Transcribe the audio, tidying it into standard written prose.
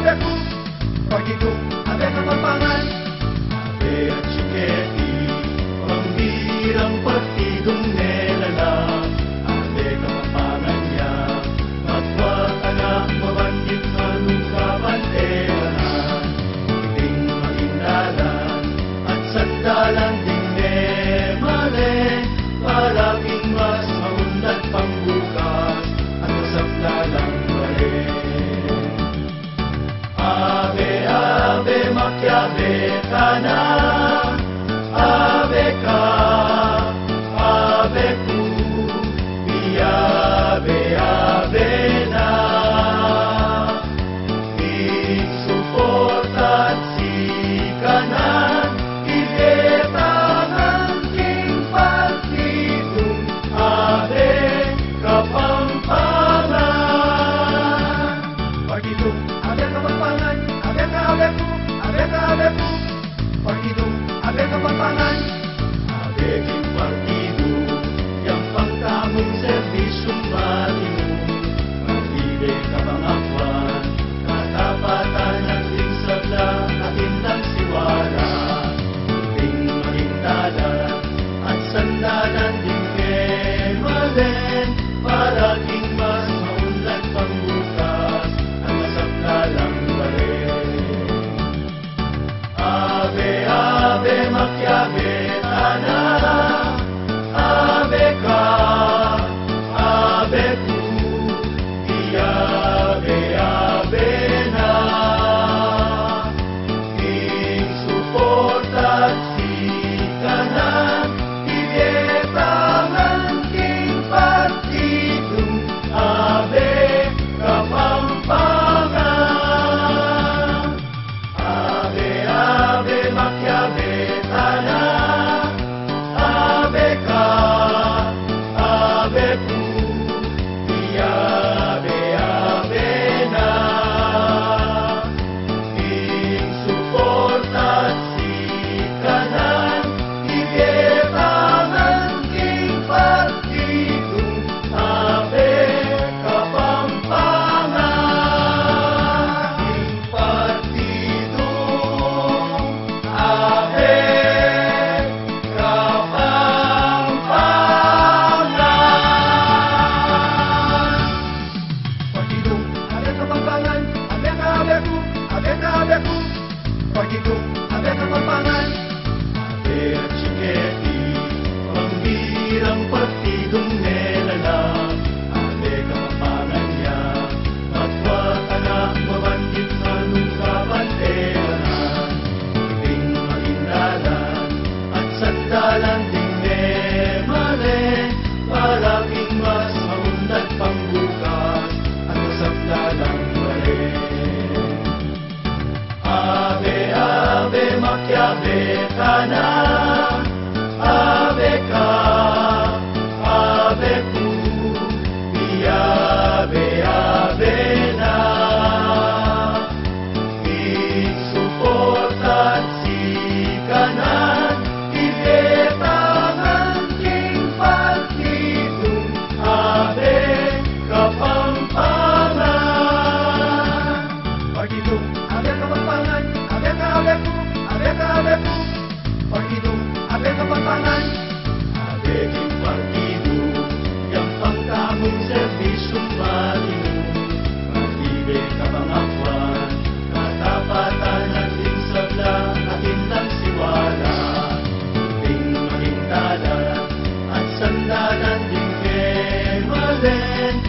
abeku, paghitung, abe kapampangan, abe at suketi, pambirang partidong nelalang, abe kapampangan niya, matwat anak mabandit manungkapan telanan, iting magindalan, at sandalan ding male, palaging mas maunlad pang bukas, at masapdalang balik. Ave, ave, makiabe ka na, ave ka, ave ku, iabe, ave na. Isuportat si kanan, iletangan king partidong, ave kapampangan. Partidong, abe kapampangan, abe ka abeku, abe ka abeku, partidong, abe kapampangan, abe king partido, yang pangtamong serbisyong matino, mabide kapangakwan, katapatan at sabla, at indang siwala, iting mahindalan, at sandalan din malen, parating mas maunlad pang bukas, at masapdalang balik. Ave, ave, makiabe tana, ave ka, ave ku, iabe, ave na. Isuportat si kanan, iletangan king partidong, abe kapampangan. Ave, ave, makiabe tana, ave ka, ave ku, iabe, ave na. Isuportat si kanan, iletangan king partidong, abe kapampangan. King partidong, abe kapampangan. Partidong, abe kapampangan, abe ka abeku, abe ka abeku, partidong, abe kapampangan, abe at suketi, pambirang partidong nelalang, abe kapampangan niya, matwat anak mabandit manungkapan telanan, iting magindalan, at sandalan ding male, palaging mas maunlad pang bukas, at masapdalang balik. Ave, ave, makiabe ka na, ave ka, ave ku, iabe, ave na. Isuportat si kanan, iletangan king partidong, abe kapampangan. Partidong, abe kapampangan, abe ka abeku, abe ka abeku, partidong, abe kapampangan, abe king partido, yang pangtamong serbisyong matino, mabide kapangakwan, katapatan at sabla, at indang siwala, iting mahindalan, at sandalan din malen,